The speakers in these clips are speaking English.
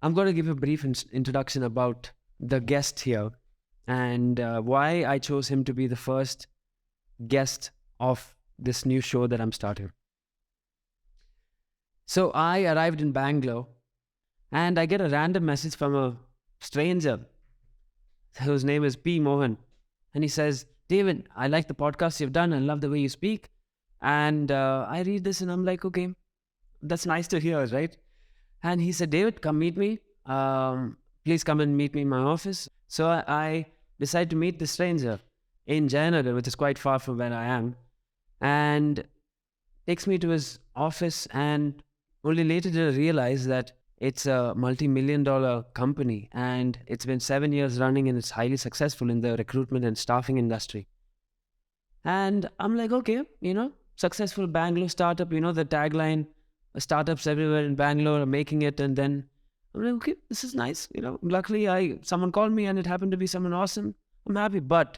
I'm going to give a brief introduction about the guest here and why I chose him to be the first guest of this new show that I'm starting. So I arrived in Bangalore and I get a random message from a stranger whose name is P. Mohan. And he says, David, I like the podcast you've done. I love the way you speak. And I read this and I'm like, okay, that's nice to hear, right? And he said, David, come meet me. Please come and meet me in my office. So I decided to meet this stranger in Jain University, which is quite far from where I am, and takes me to his office. And only later did I realize that it's a multi-million-dollar company and it's been 7 years running and it's highly successful in the recruitment and staffing industry. And I'm like, okay, successful Bangalore startup, the tagline, startups everywhere in Bangalore are making it. And then I'm like, okay, this is nice. Luckily someone called me and it happened to be someone awesome. I'm happy. But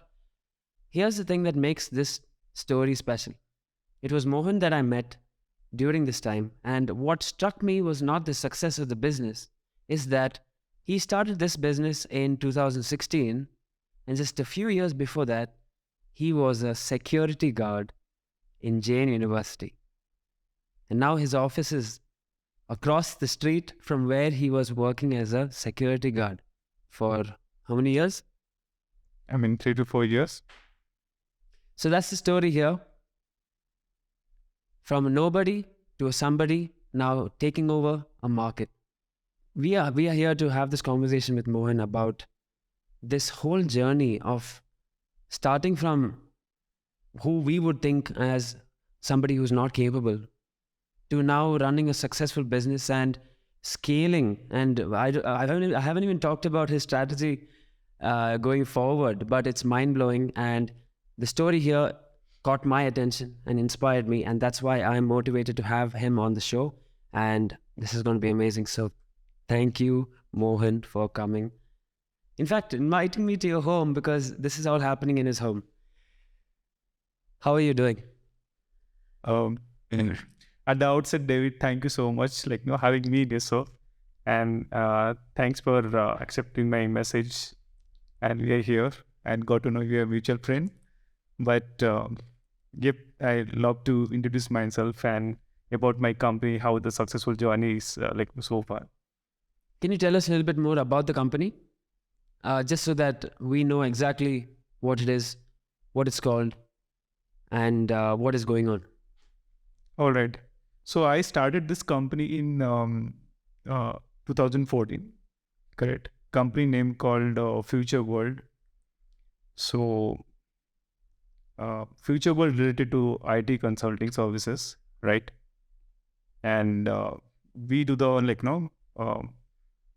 here's the thing that makes this story special. It was Mohan that I met during this time. And what struck me was not the success of the business, is that he started this business in 2016. And just a few years before that, he was a security guard in Jain University. And now his office is across the street from where he was working as a security guard for how many years? 3 to 4 years. So that's the story here. From a nobody to a somebody, now taking over a market. We are here to have this conversation with Mohan about this whole journey of starting from who we would think as somebody who's not capable to now running a successful business and scaling. And I haven't even talked about his strategy going forward, but it's mind-blowing. And the story here caught my attention and inspired me. And that's why I'm motivated to have him on the show. And this is going to be amazing. So thank you, Mohan, for coming. In fact, inviting me to your home, because this is all happening in his home. How are you doing? At the outset, David, thank you so much, having me this show. And thanks for accepting my message. And we are here and got to know you are a mutual friend. But yep, I love to introduce myself and about my company, how the successful journey is so far. Can you tell us a little bit more about the company? Just so that we know exactly what it is, what it's called, and what is going on. All right. So I started this company in 2014, correct? Company name called Future World. So Future World related to IT consulting services, right? And we do the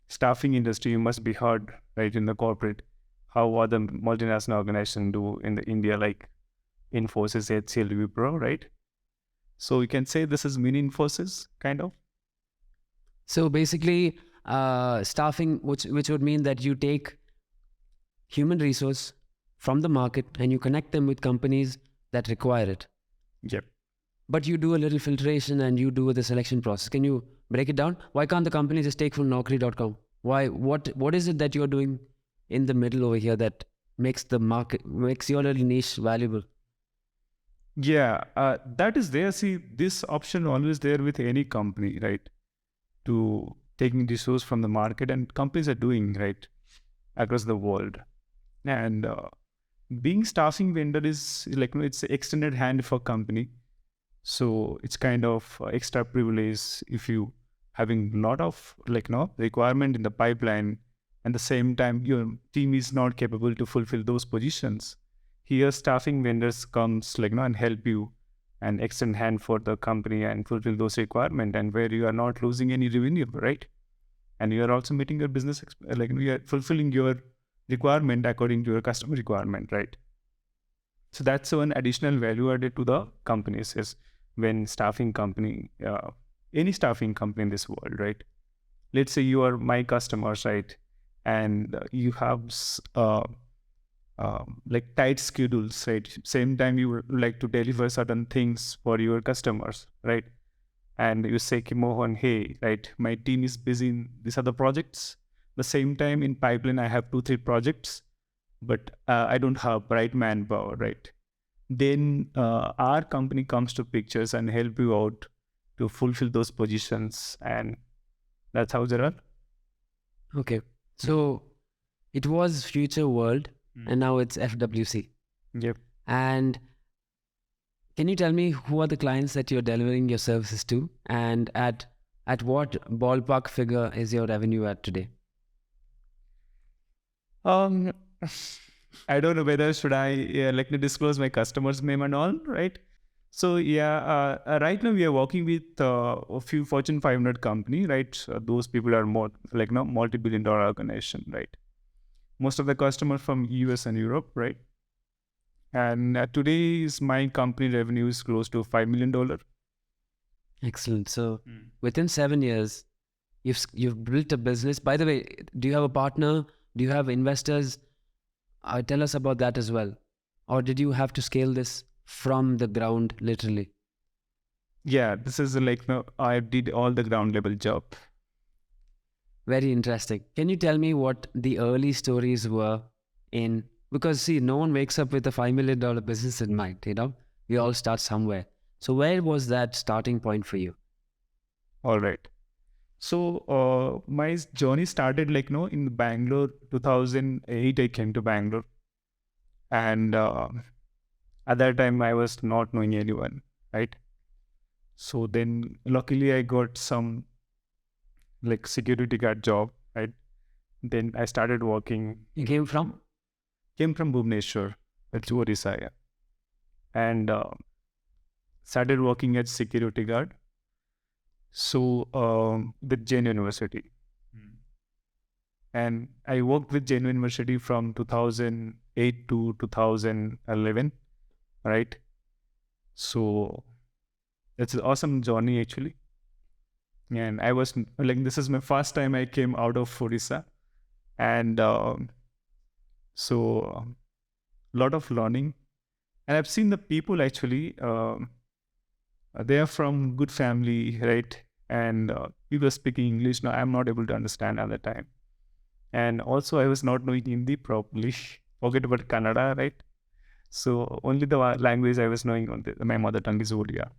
staffing industry. You must be heard, right, in the corporate. How other multinational organizations do in the India, like Infosys, HCL, Wipro, right? So you can say this is mini Infosys, kind of. So basically, staffing, which would mean that you take human resource from the market and you connect them with companies that require it. Yep. But you do a little filtration and you do the selection process. Can you break it down? Why can't the company just take from Naukri.com? Why? What is it that you're doing in the middle over here that makes the market, makes your little niche valuable? Yeah, that is there. See, this option always there with any company, right? To taking resource from the market, and companies are doing, right, across the world. And being staffing vendor is it's an extended hand for company. So it's kind of extra privilege if you having a lot of requirement in the pipeline, and the same time your team is not capable to fulfill those positions. Here staffing vendors comes and help you and extend hand for the company and fulfill those requirements, and where you are not losing any revenue, right? And you are also meeting your business, you are fulfilling your requirement according to your customer requirement, right? So that's one additional value added to the companies is when staffing company, any staffing company in this world, right? Let's say you are my customers, right? And you have tight schedules, right? Same time you would like to deliver certain things for your customers, right? and you say, "Ki, Mohan, hey, right, my team is busy in these other projects. The same time in pipeline, I have 2, 3 projects, but I don't have right manpower, right? Then our company comes to pictures and help you out to fulfill those positions, and that's how there are. Okay. So it was Future World Mm. and now it's FWC. Yep. And can you tell me who are the clients that you're delivering your services to, and at what ballpark figure is your revenue at today? Um, I don't know whether should I like to disclose my customers' name and all, right? So yeah, right now we are working with a few Fortune 500 company, right? Those people are more like multi-billion-dollar organization, right? Most of the customers from US and Europe, right? And today's my company revenue is close to $5 million. Excellent. So within 7 years, you've built a business. By the way, do you have a partner? Do you have investors? Tell us about that as well. Or did you have to scale this from the ground, literally? Yeah, this is like I did all the ground level job. Very interesting. Can you tell me what the early stories were in? Because see, no one wakes up with a $5 million business in mind. We all start somewhere. So where was that starting point for you? All right. So my journey started like in Bangalore. 2008 I came to Bangalore, and at that time I was not knowing anyone, right? So then luckily I got some like security guard job, right? Then I started working. You came from? Came from Bhubaneswar, that's Orissa, yeah. And started working as security guard. So with Jain University. And I worked with Jain University from 2008 to 2011, right? So it's an awesome journey actually. And I was like, this is my first time I came out of Orissa. And so a lot of learning. And I've seen the people actually, they are from good family, right? And people are speaking English. Now I'm not able to understand at the time. And also I was not knowing Hindi properly. Forget about Kannada, right? So only the language I was knowing on my mother tongue is Odia.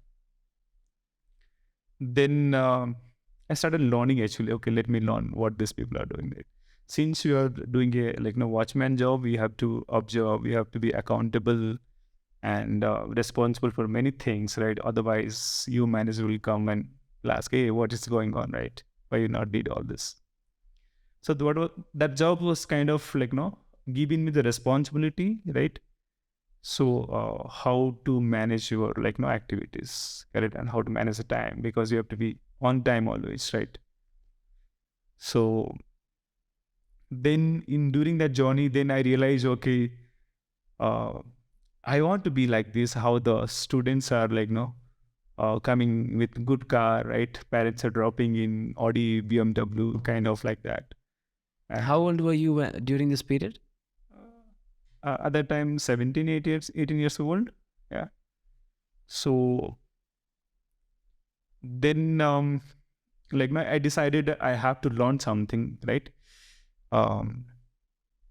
Then I started learning actually. Okay, let me learn what these people are doing. Right? Since you are doing a watchman job, we have to observe, we have to be accountable and responsible for many things, right? Otherwise, your manager will come and ask, "Hey, what is going on, right? Why you not did all this?" So that job was kind of giving me the responsibility, right? So how to manage your activities, correct, and how to manage the time, because you have to be on time always, right? So then during that journey, then I realized, okay, I want to be like this. How the students are coming with good car, right? Parents are dropping in Audi, BMW, kind of like that. How old were you during this period? At that time, 17, 18 years old. Yeah. So then, I decided I have to learn something, right?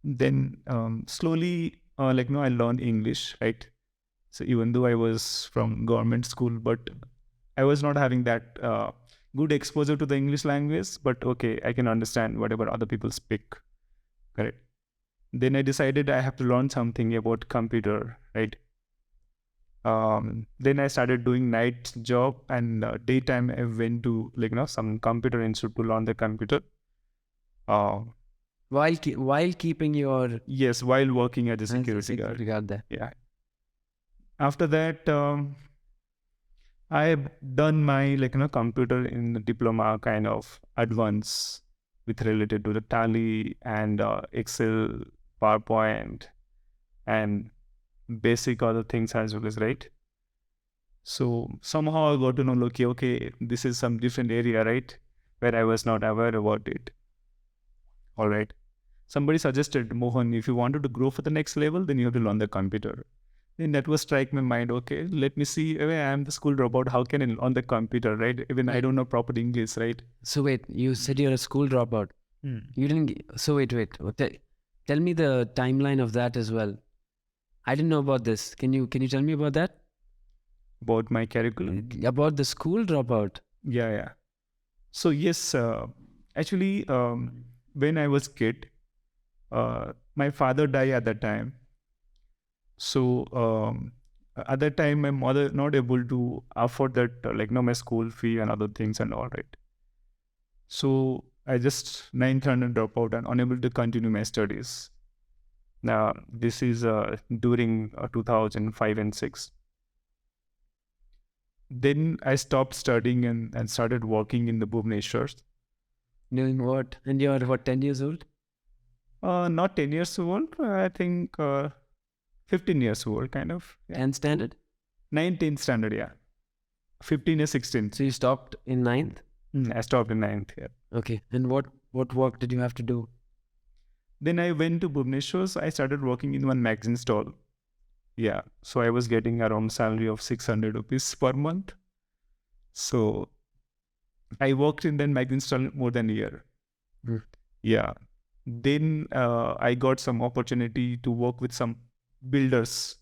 Then slowly, I learned English, right? So even though I was from government school, but I was not having that good exposure to the English language. But okay, I can understand whatever other people speak, correct? Then I decided I have to learn something about computer, right? Then I started doing night job, and daytime I went to some computer institute to learn the computer. While keeping your Yes, while working as a security guard. there. Yeah. After that, I have done my computer in the diploma kind of advance with related to the Tally and Excel, PowerPoint, and basic other things as well as, right? So somehow I got to know, okay, this is some different area, right? Where I was not aware about it. All right. Somebody suggested, Mohan, if you wanted to grow for the next level, then you have to learn the computer. Then that was strike my mind. Okay, let me see. I am the school dropout. How can I on the computer, right? Even I don't know proper English, right? So wait, you said you're a school dropout. You didn't. So wait. Tell me the timeline of that as well. I didn't know about this. Can you tell me about that? About my curriculum. About the school dropout. Yeah, yeah. So yes, actually, when I was kid, my father died at that time. So at that time, my mother not able to afford that, my school fee and other things and all, right. So I just ninth standard dropout and unable to continue my studies. Now this is during 2005 and 6. Then I stopped studying and started working in the Bhubaneswar. Doing what? And you're what, 10 years old? Not 10 years old. I think 15 years old, kind of. Yeah. 10th standard? 19th standard, yeah. 15 or 16. So you stopped in 9th? I stopped in 9th, yeah. Okay. And what work did you have to do? Then I went to Bhubaneswar. So I started working in one magazine stall. Yeah. So I was getting around salary of 600 rupees per month. So I worked in that magazine stall more than a year. Yeah. Then I got some opportunity to work with some builders,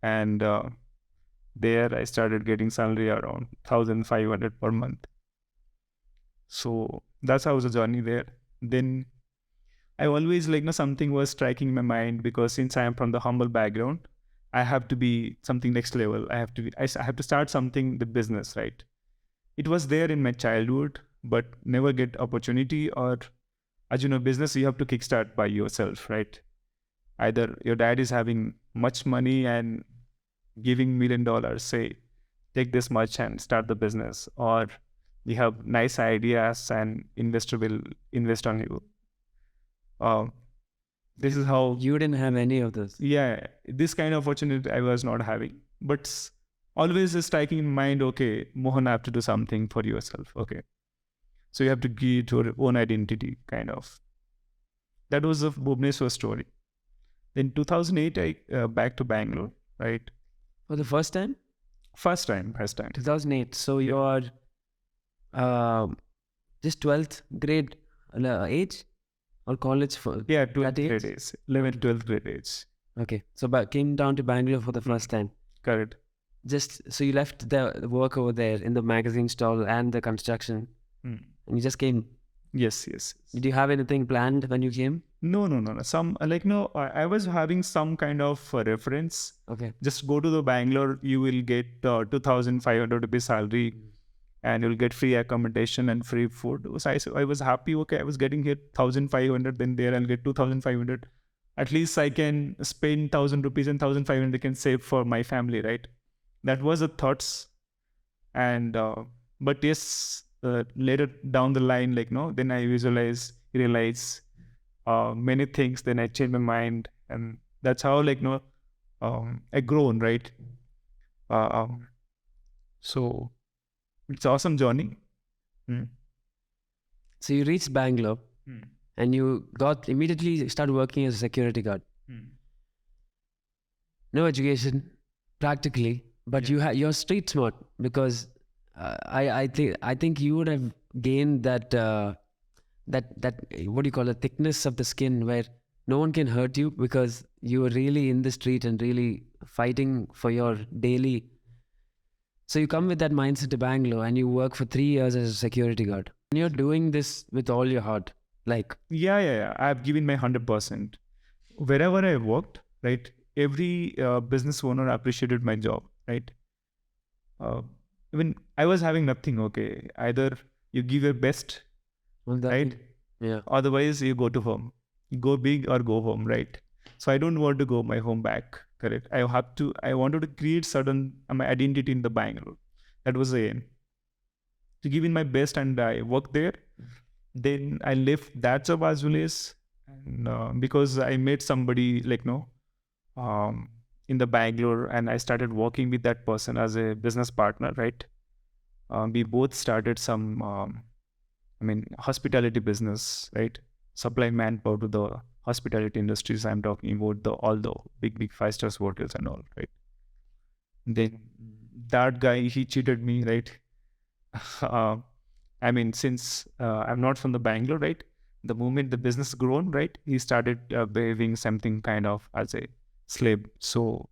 and there I started getting salary around 1,500 per month. So that's how was the journey there. Then I always something was striking my mind, because since I am from the humble background, I have to be something next level. I have to start something, the business, right? It was there in my childhood, but never get opportunity. Or as you know, business you have to kickstart by yourself, right? Either your dad is having much money and giving $1 million, say, take this much and start the business, or you have nice ideas and investor will invest on you. This is how You didn't have any of this. Yeah, this kind of opportunity I was not having, but always is striking in mind. Okay, Mohan, I have to do something for yourself. Okay, so you have to give your own identity, kind of. That was the Bhubaneswar story. Then 2008, I back to Bangalore, right? For the first time? First time. 2008. So you're just 12th grade age or college for Yeah, 12th that age? grade age, 11th, 12th grade age. Okay. So came down to Bangalore for the first time. Correct. Just so you left the work over there in the magazine stall and the construction, and you just came. Yes. Did you have anything planned when you came? No. Some I was having some kind of reference. Okay. Just go to the Bangalore, you will get 2,500 rupees salary, and you'll get free accommodation and free food. So I was happy. Okay, I was getting here 1,500, then there I'll get 2,500. At least I can spend 1,000 rupees and 1,500 I can save for my family, right? That was the thoughts. And but yes, later down the line, then I realize many things. Then I changed my mind, and that's how I grown, right? So it's awesome journey. So you reached Bangalore and you immediately started working as a security guard. No education, practically, but you're street smart, because I think you would have gained that what do you call it, thickness of the skin, where no one can hurt you because you were really in the street and really fighting for your daily. So you come with that mindset to Bangalore and you work for 3 years as a security guard. And you're doing this with all your heart. Yeah. I've given my 100%. Wherever I worked, right, every business owner appreciated my job, right? Even I was having nothing, okay. Either you give your best, right? Yeah. Otherwise, you go to home. You go big or go home, right? So I don't want to go my home back, correct? I wanted to create certain my identity in the Bangalore. That was the aim. To give in my best, and I worked there. Then I left that job as well as, and, because I met somebody in the Bangalore, and I started working with that person as a business partner, right? We both started some, hospitality business, right? Supply manpower to the hospitality industries. I'm talking about all the big 5 stars hotels and all, right? Then that guy, he cheated me, right? uh, I mean, since I'm not from the Bangalore, right? The moment the business grown, right, he started behaving something kind of as a slave. So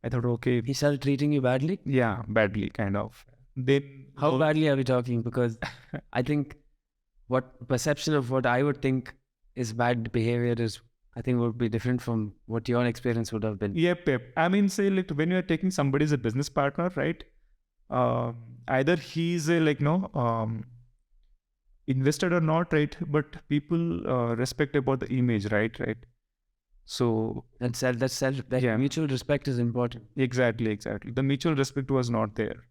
I thought, okay, He started treating you badly? yeah, badly, kind of. Then How badly are we talking? Because I think what perception of what I would think is bad behavior is, I think, would be different from what your experience would have been. Yep. I mean, say like when you're taking somebody as a business partner, right? Either he's a invested or not, right? But people respect about the image, right? So That mutual respect is important. exactly. The mutual respect was not there.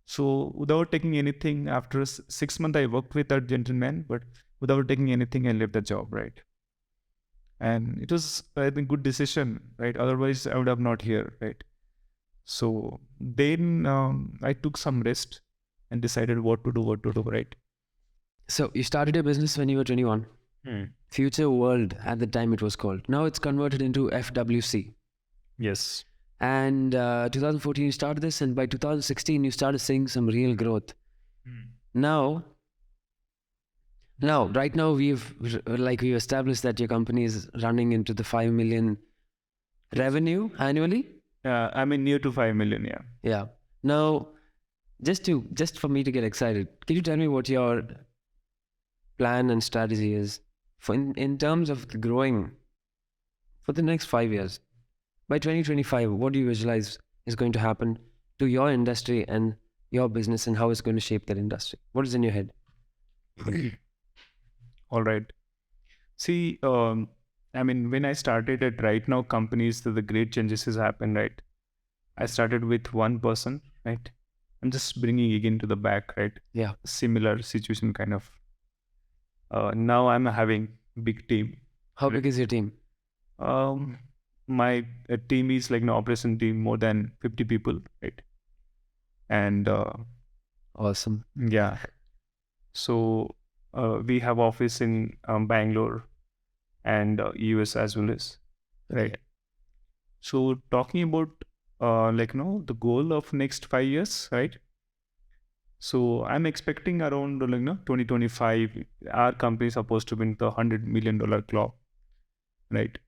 So without taking anything, after 6 months, I worked with that gentleman, but without taking anything, I left the job, right? And it was, I think, good decision, right? Otherwise, I would have not here, right? So then I took some rest and decided what to do, right? So you started your business when you were 21. Future World at the time it was called. Now it's converted into FWC. Yes. And 2014 you started this, and by 2016 you started seeing some real growth. Now, right now we've established that your company is running into the 5 million revenue annually. I mean, near to 5 million, yeah. Yeah. Now, just for me to get excited, can you tell me what your plan and strategy is for in terms of growing for the next 5 years? By 2025, what do you visualize is going to happen to your industry and your business, and how it's going to shape that industry? What is in your head? All right. See, I mean, when I started at right now companies, the great changes has happened, right? I started with one person, right? I'm just bringing again to the back, right? Yeah. Similar situation kind of. Now I'm having big team. How big is your team? My team is like an operation team, more than 50 people, right? And Awesome. yeah. So we have office in Bangalore and US as well as, right? So talking about the goal of next 5 years, right? So I'm expecting around 2025, our company is supposed to win the $100 million club, right?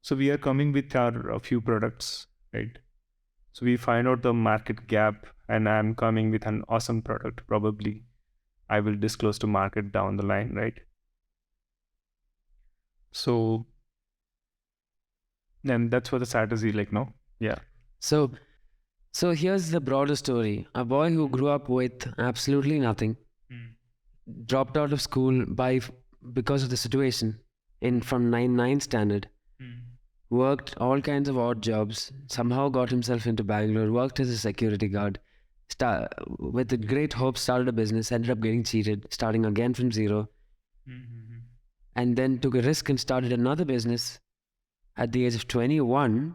So we are coming with our a few products, right? So we find out the market gap, and I'm coming with an awesome product. Probably I will disclose to market down the line, right? So then that's what the strategy yeah. So here's the broader story. A boy who grew up with absolutely nothing, dropped out of school because of the situation from 9 standard, worked all kinds of odd jobs, somehow got himself into Bangalore, worked as a security guard, with the great hope started a business, ended up getting cheated, starting again from zero, and then took a risk and started another business at the age of 21.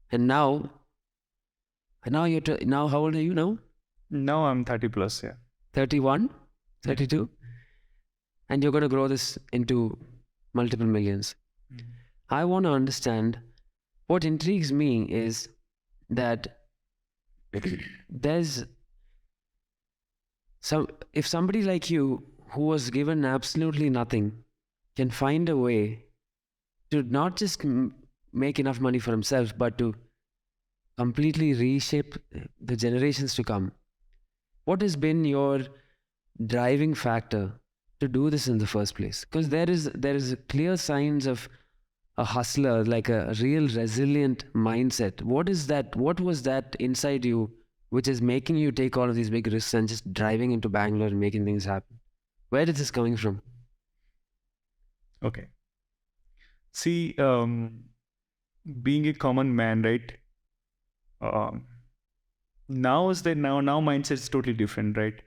And now how old are you now? Now I'm 30 plus, yeah. 31, 32, and you're going to grow this into multiple millions. I want to understand, what intrigues me is that if somebody like you who was given absolutely nothing can find a way to not just make enough money for himself, but to completely reshape the generations to come, what has been your driving factor to do this in the first place? Because there is clear signs of a hustler, like a real resilient mindset. What was that inside you which is making you take all of these big risks and just driving into Bangalore and making things happen? Where is this coming from? Okay. See, being a common man, right? Now mindset is totally different, right?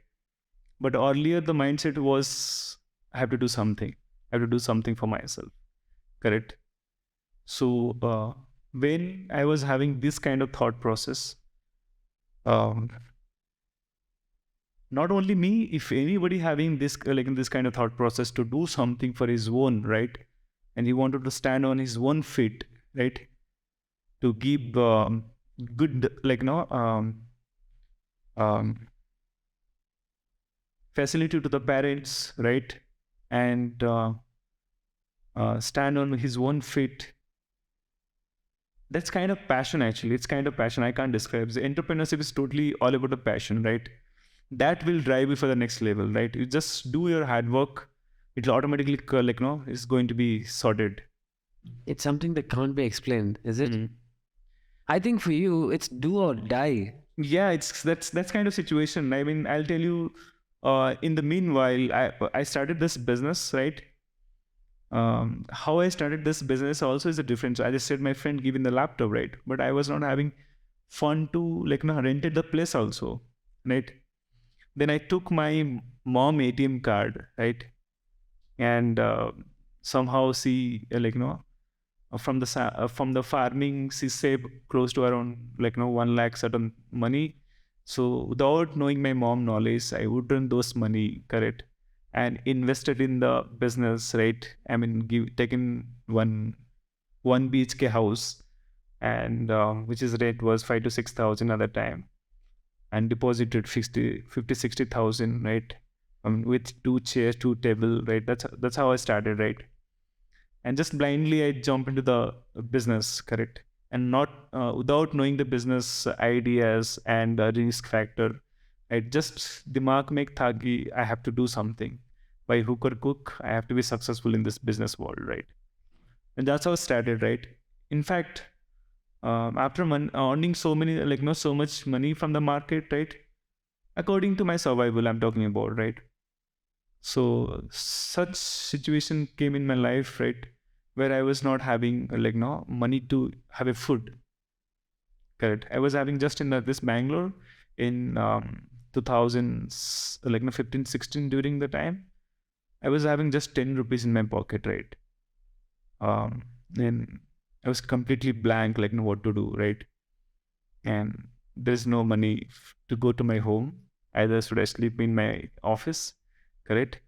But earlier the mindset was, I have to do something. I have to do something for myself. Correct? So when I was having this kind of thought process, not only me, if anybody having this this kind of thought process to do something for his own, right, and he wanted to stand on his own feet, right, to give good um, facility to the parents, right, and stand on his own feet. That's kind of passion, actually. It's kind of passion. I can't describe. The entrepreneurship is totally all about the passion, right? That will drive you for the next level, right? You just do your hard work. It'll automatically, it's going to be sorted. It's something that can't be explained, is it? I think for you, it's do or die. Yeah, that's kind of situation. I mean, I'll tell you. In the meanwhile, I started this business, right? How I started this business also is a difference. I just said my friend giving the laptop, right? But I was not having fun to rented the place also, right? Then I took my mom ATM card, right? And somehow she from the farming she saved close to around 1 lakh certain money. So without knowing my mom knowledge, I would earn those money, correct, and invested in the business, right? I mean, taken one BHK house, and which is rate was 5 to 6 thousand at the time, and deposited 50, 60, 60,000, right? With 2 chairs, 2 table, right? That's how I started, right? And just blindly I jump into the business, correct, and not without knowing the business ideas and risk factor. I just dimag mein tha ki I have to do something by hook or crook. I have to be successful in this business world, right? And that's how it started, right? In fact, after earning so many so much money from the market, right, according to my survival I'm talking about, right? So such situation came in my life, right, where I was not having money to have a food, correct. I was having just in this Bangalore in 2015 16 during the time I was having just 10 rupees in my pocket, right? Then I was completely blank, what to do, right? And there's no money to go to my home. Either should I sleep in my office, correct?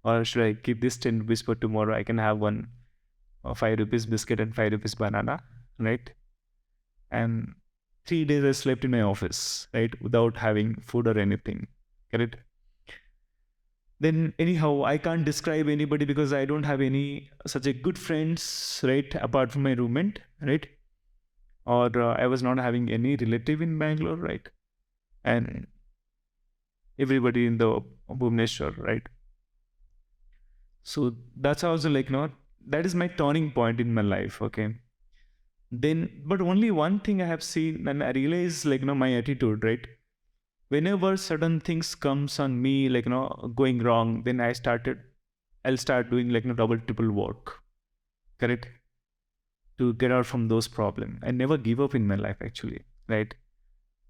Or should I keep this 10 rupees for tomorrow? I can have one 5 rupees biscuit and 5 rupees banana, right? And 3 days I slept in my office, right? Without having food or anything, correct? Then anyhow, I can't describe anybody because I don't have any such a good friends, right? Apart from my roommate, right? Or I was not having any relative in Bangalore, right? And everybody in the Bhubaneswar, right? So that's also that is my turning point in my life, okay? Then, but only one thing I have seen and I realize my attitude, right? Whenever certain things comes on me going wrong, then I'll start doing double triple work, correct, to get out from those problems. I never give up in my life, actually, right?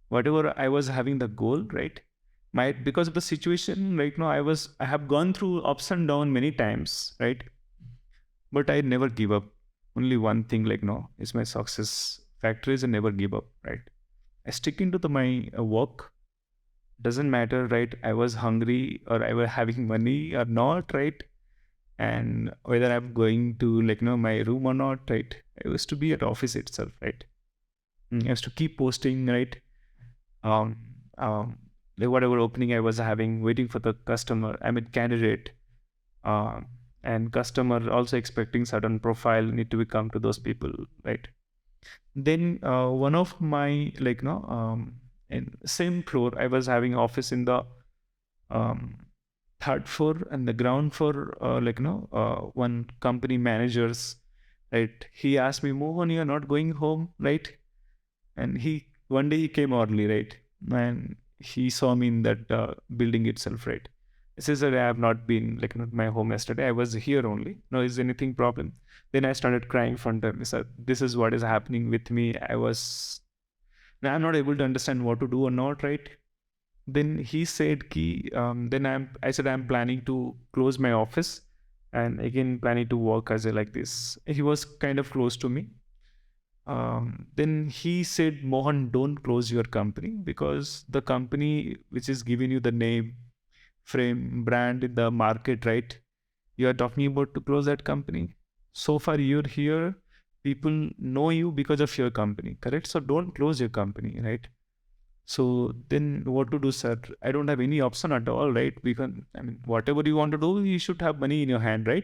Whatever I was having the goal, right, because of the situation right now, I have gone through ups and downs many times, right, but I never give up. Only one thing is my success factor is I never give up, right? I stick into my work. Doesn't matter, right? I was hungry or I was having money or not, right? And whether I'm going to my room or not, right? I used to be at office itself, right? I used to keep posting, right? Um, whatever opening I was having, waiting for the customer, I mean candidate, and customer also expecting certain profile need to become to those people, right? Then one of my in same floor, I was having office in the third floor and the ground floor. One company managers, right? He asked me, Mohan, you are not going home, right? And one day he came early, right? And he saw me in that building itself, right? He says that I have not been not my home yesterday. I was here only. No, is anything problem? Then I started crying in front of him. He said, this is what is happening with me. I'm not able to understand what to do or not, right? Then he said, I said, I'm planning to close my office and again planning to work as a like this. He was kind of close to me. Then he said, Mohan, don't close your company because the company which is giving you the name, frame brand in the market, right? You are talking about to close that company. So far you're here, people know you because of your company, correct? So don't close your company, right? So then what to do, sir? I don't have any option at all, right? I mean, whatever you want to do, you should have money in your hand, right?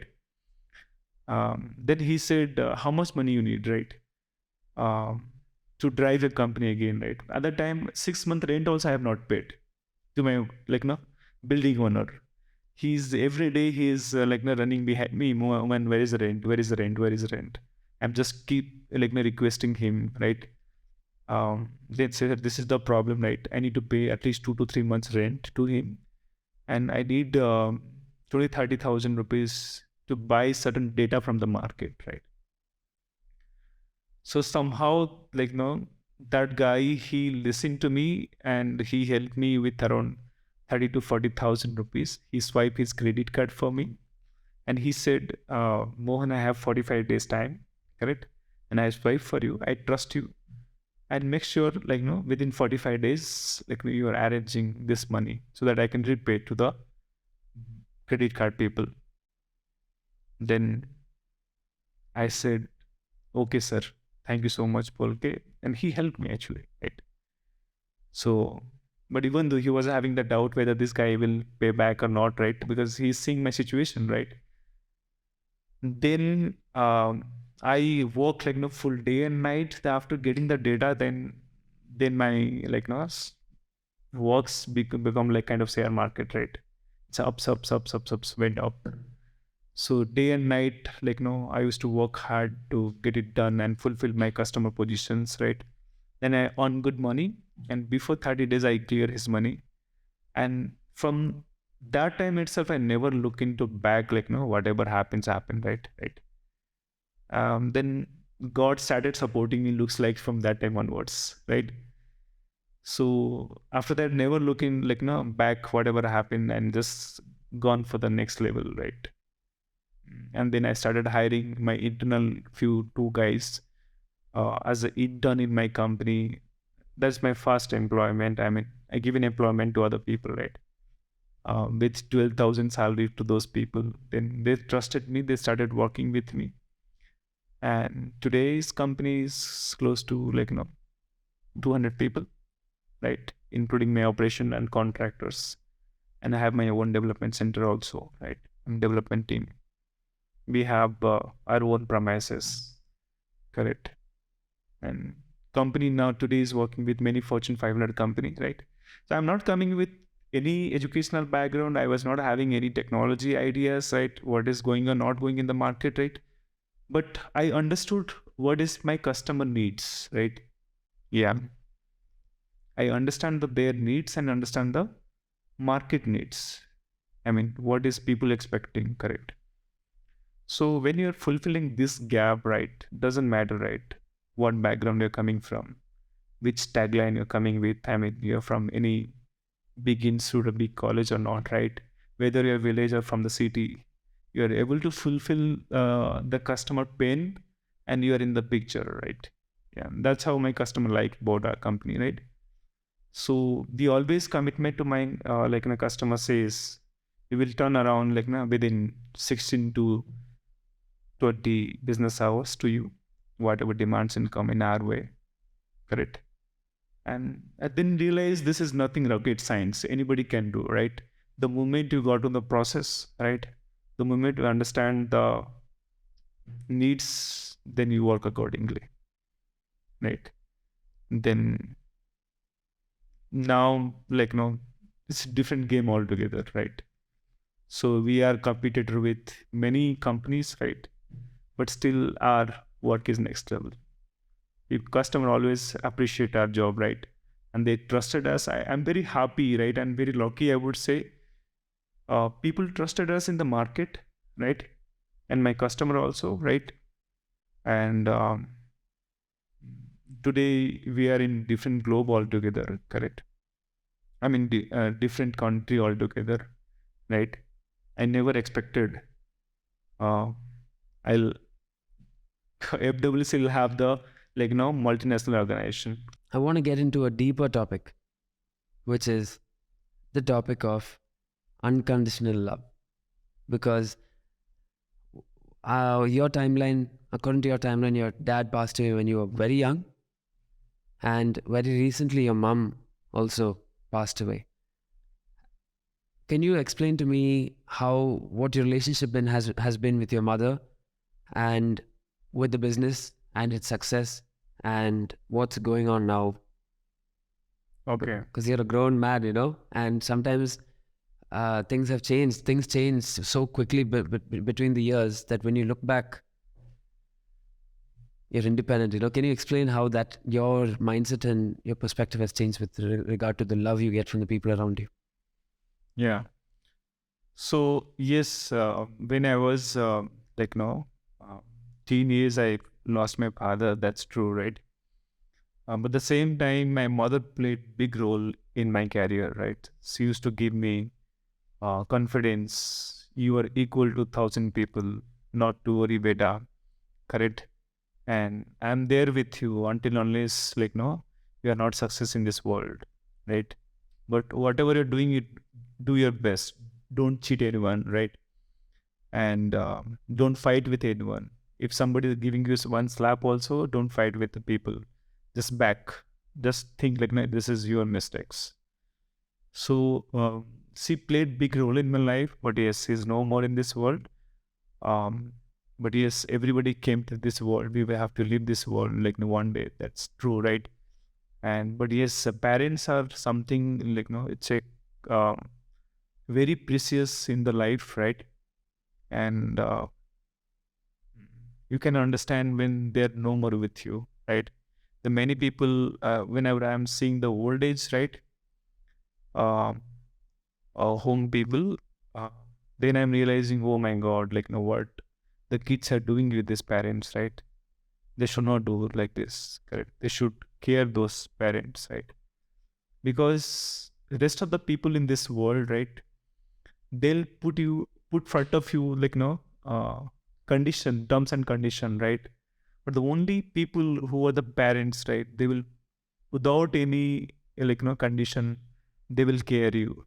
Then he said, how much money you need, right? Um, to drive the company again, right? At that time, 6 month rent also I have not paid to my, like, no, building owner. He's every day he's like, no, running behind me. When, where is the rent? Where is the rent? Where is the rent? I'm just keep like, no, requesting him, right? Let's say that this is the problem, right? I need to pay at least 2 to 3 months rent to him, and I need 30,000 rupees to buy certain data from the market, right? So somehow, like, no, that guy, he listened to me and he helped me with around 30 to 40,000 rupees. He swiped his credit card for me, and he said, Mohan, I have 45 days time, correct? And I swipe for you. I trust you, and make sure, like, no, within 45 days, like, you are arranging this money so that I can repay to the credit card people. Then I said, okay, sir, thank you so much, Polke. And he helped me actually, right? So, but even though he was having the doubt whether this guy will pay back or not, right? Because he's seeing my situation, right? Then I work like, no, full day and night after getting the data. Then my, like, no, works become like kind of share market, right? It's ups, went up. So day and night, like, no, I used to work hard to get it done and fulfill my customer positions, right? Then I earn good money, and before 30 days I clear his money. And from that time itself, I never look into back, like, no, whatever happens, right? Then God started supporting me, looks like, from that time onwards, right? So after that, never looking, like, no, back, whatever happened, and just gone for the next level, right? And then I started hiring my internal two guys as an intern in my company. That's my first employment. I mean, I give an employment to other people, right? With 12,000 salary to those people. Then they trusted me. They started working with me. And today's company is close to, like, 200 people, right? Including my operation and contractors. And I have my own development center also, right? And development team. We have our own premises, correct? And company now today is working with many Fortune 500 companies, right? So I'm not coming with any educational background. I was not having any technology ideas, right? What is going on, not going in the market, right? But I understood what is my customer needs, right? Yeah. I understand their needs and understand the market needs. I mean, what is people expecting, correct? So when you're fulfilling this gap, right, doesn't matter, right, what background you're coming from, which tagline you're coming with. I mean, you're from any big institute or big college or not, right? Whether you're a village or from the city, you're able to fulfill the customer pain, and you're in the picture, right? Yeah, that's how my customer like about our company, right? So the always commitment to my like, customer says we will turn around, like, within 16 to 20 business hours to you, whatever demands income in our way, correct? And I didn't realize this is nothing rocket science, anybody can do, right? The moment you got to the process, right, the moment you understand the needs, then you work accordingly, right? Then now, like, it's a different game altogether, right? So we are competitor with many companies, right? But still our work is next level. If customer always appreciate our job, right? And they trusted us. I'm very happy, right? And very lucky, I would say. People trusted us in the market, right? And my customer also, right? And today we are in different globe altogether, correct? I mean, different country altogether, right? I never expected I'll FWC will have the, like, multinational organization. I want to get into a deeper topic, which is the topic of unconditional love, because your timeline, according to your timeline, your dad passed away when you were very young, and very recently your mom also passed away. Can you explain to me what your relationship has been with your mother, and with the business and its success, and what's going on now? Okay. Because you're a grown man, and sometimes things have changed. Things change so quickly between the years that when you look back, you're independent. Can you explain how that your mindset and your perspective has changed with regard to the love you get from the people around you? Yeah. So yes, when I was teen years, I lost my father. That's true, right? But at the same time, my mother played big role in my career, right? She used to give me confidence. You are equal to 1,000 people. Not to worry, beta. Correct. And I'm there with you until unless you are not success in this world, right? But whatever you're doing, it do your best. Don't cheat anyone, right? And don't fight with anyone. If somebody is giving you one slap, also don't fight with the people. Just back. Just think no, this is your mistakes. So she played big role in my life, but yes, she's no more in this world. But yes, everybody came to this world. We will have to leave this world one day. That's true, right? And but yes, parents are something it's a very precious in the life, right? And you can understand when they're no more with you, right? The many people, whenever I'm seeing the old age, right? Home people, then I'm realizing, oh my God, what the kids are doing with these parents, right? They should not do like this, correct? They should care those parents, right? Because the rest of the people in this world, right? They'll put front of you condition, terms and condition, right? But the only people who are the parents, right? They will, without any condition, they will care you.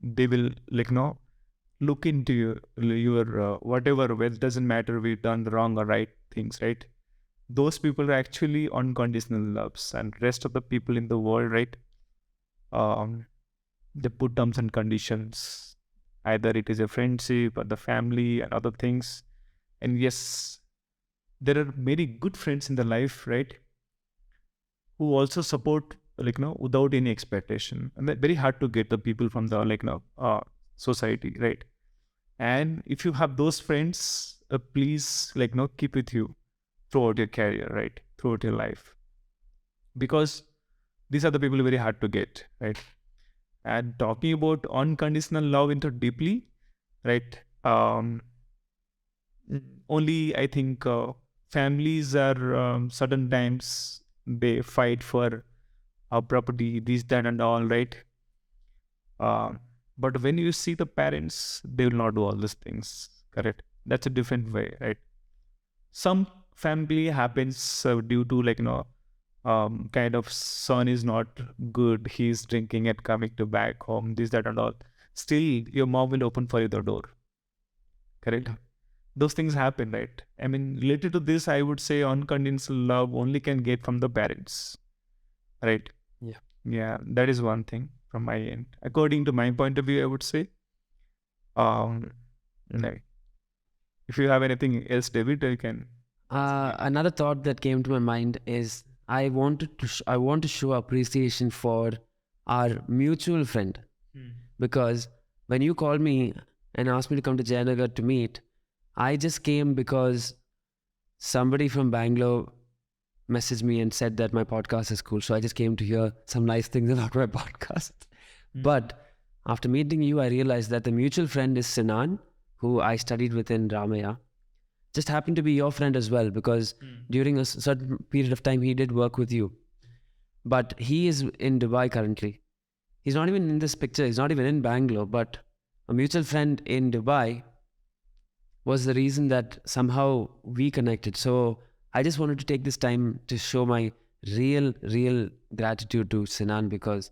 They will look into your whatever. Well, it doesn't matter we've done the wrong or right things, right? Those people are actually unconditional loves, and rest of the people in the world, right? They put terms and conditions. Either it is a friendship or the family and other things. And yes, there are many good friends in the life, right? Who also support without any expectation, and that's very hard to get the people from the society, right? And if you have those friends, please keep with you throughout your career, right? Throughout your life, because these are the people very hard to get, right? And talking about unconditional love into deeply, right? Only I think families are certain times they fight for our property, this, that, and all, right? But when you see the parents, they will not do all these things, correct? That's a different way, right? Some family happens due to kind of son is not good, he's drinking and coming to back home, this, that, and all. Still, your mom will open for you the door, correct? Those things happen, right? I mean, related to this, I would say unconditional love only can get from the parents, right? Yeah, that is one thing from my end. According to my point of view, I would say. Right. If you have anything else, David, you can. Another thought that came to my mind is I want to show appreciation for our mutual friend, because when you called me and asked me to come to Jayanagar to meet, I just came because somebody from Bangalore messaged me and said that my podcast is cool. So I just came to hear some nice things about my podcast. But after meeting you, I realized that the mutual friend is Sinan, who I studied with in Ramaya. Just happened to be your friend as well, because during a certain period of time, he did work with you. But he is in Dubai currently. He's not even in this picture. He's not even in Bangalore. But a mutual friend in Dubai was the reason that somehow we connected. So I just wanted to take this time to show my real gratitude to Sinan, because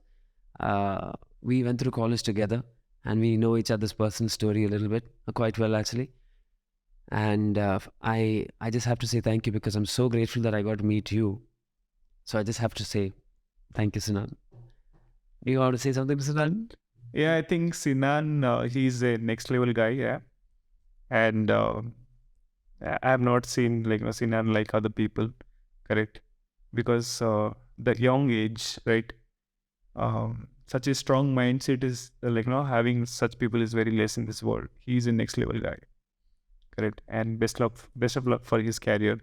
we went through college together and we know each other's personal story a little bit, quite well actually. And I just have to say thank you, because I'm so grateful that I got to meet you. So I just have to say thank you, Sinan. Do you want to say something, Sinan? Yeah, I think Sinan, he's a next level guy. Yeah, and I have not seen Sinan like other people, correct? Because the young age, right? Such a strong mindset is having such people is very less in this world. He's a next level guy, correct? And best of luck for his career.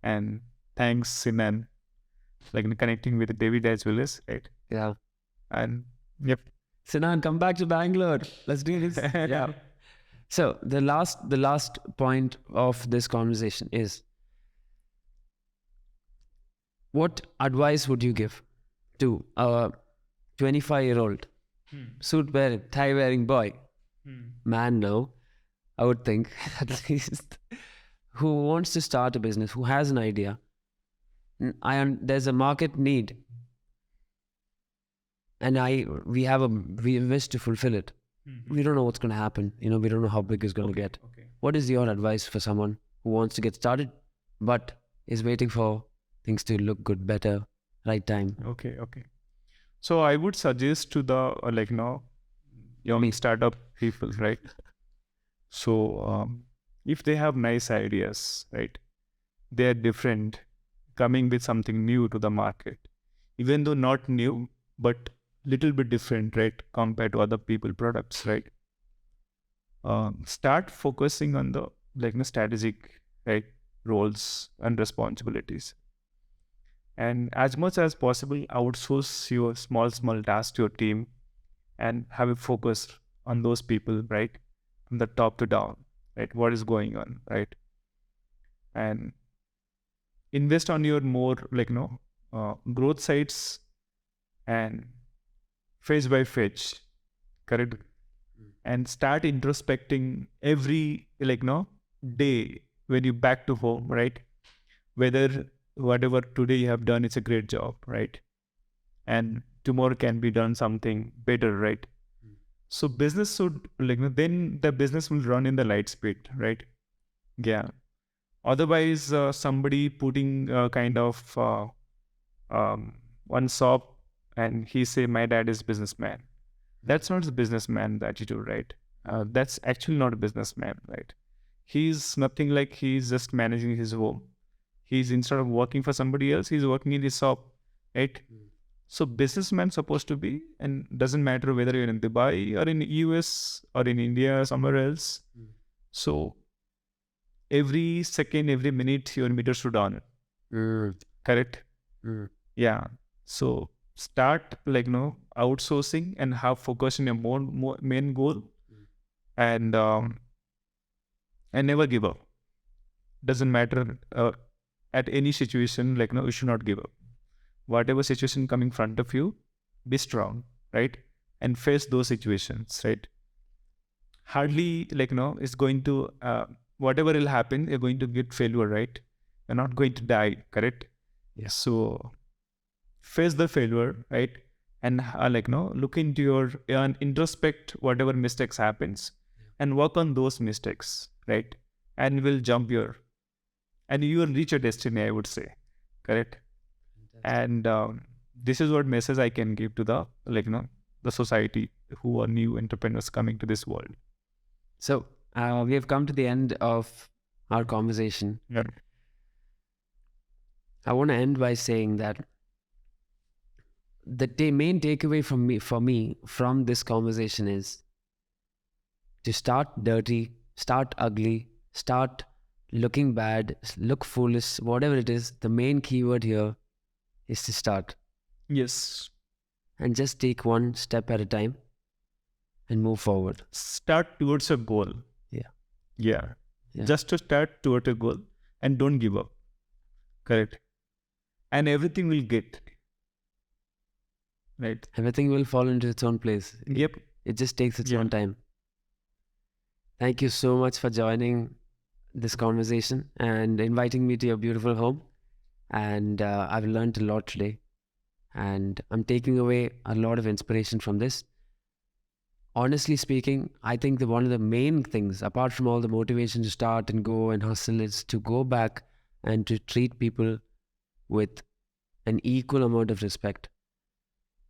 And thanks, Sinan, connecting with David as well as right. Yeah. And yep. Sinan, come back to Bangalore. Let's do this. Yeah. So the last point of this conversation is, what advice would you give to a 25-year-old suit wearing, tie wearing boy, man now, I would think at least, who wants to start a business, who has an idea? There's a market need, and we wish to fulfill it. We don't know what's going to happen. We don't know how big it's going to get. Okay. What is your advice for someone who wants to get started but is waiting for things to look good, better, right time? Okay. So I would suggest to the young startup people, right? So if they have nice ideas, right, they are different, coming with something new to the market, even though not new, but little bit different, right, compared to other people products, right? Start focusing on the strategic, right, roles and responsibilities, and as much as possible outsource your small tasks to your team, and have a focus on those people, right, from the top to down, right, what is going on, right? And invest on your more growth sites, and phase by phase, correct? And start introspecting every day when you back to home, right? Whether whatever today you have done, it's a great job, right? And tomorrow can be done something better, right? So business should then the business will run in the light speed, right? Yeah. Otherwise, somebody putting kind of one shop, and he say my dad is businessman. That's not the businessman attitude, right? That's actually not a businessman, right? He's nothing like he's just managing his home. He's, instead of working for somebody else, he's working in his shop, right? So businessman supposed to be, and doesn't matter whether you're in Dubai or in US or in India or somewhere else. So every second, every minute, your meter should on. Correct? Yeah. So start outsourcing and have focus on your more main goal, and never give up. Doesn't matter at any situation, you should not give up. Whatever situation coming in front of you, be strong, right? And face those situations, right? Hardly it's going to whatever will happen, you're going to get failure, right? You're not going to die, correct? Yeah. So face the failure, right? And look into your and introspect whatever mistakes happens, and work on those mistakes, right? And will jump and you will reach your destiny, I would say, correct? And this is what message I can give to the the society who are new entrepreneurs coming to this world. So we have come to the end of our conversation. Yeah. I want to end by saying that the main takeaway for me from this conversation is to start dirty, start ugly, start looking bad, look foolish, whatever it is. The main keyword here is to start. Yes. And just take one step at a time and move forward. Start towards a goal. Yeah. Just to start towards a goal, and don't give up. Correct. And everything will get. Right. Everything will fall into its own place. Yep. It just takes its own time. Thank you so much for joining this conversation and inviting me to your beautiful home. And I've learned a lot today. And I'm taking away a lot of inspiration from this. honestly speaking, I think that one of the main things, apart from all the motivation to start and go and hustle, is to go back and to treat people with an equal amount of respect.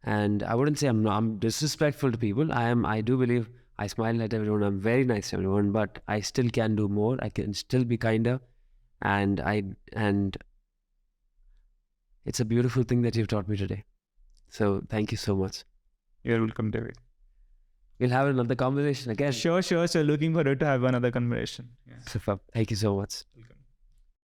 And I wouldn't say I'm disrespectful to people. I do believe I smile at everyone. I'm very nice to everyone, but I still can do more. I can still be kinder. And it's a beautiful thing that you've taught me today. So thank you so much. You're welcome, David. We'll have another conversation again. Sure. Looking forward to have another conversation. Yeah. Thank you so much.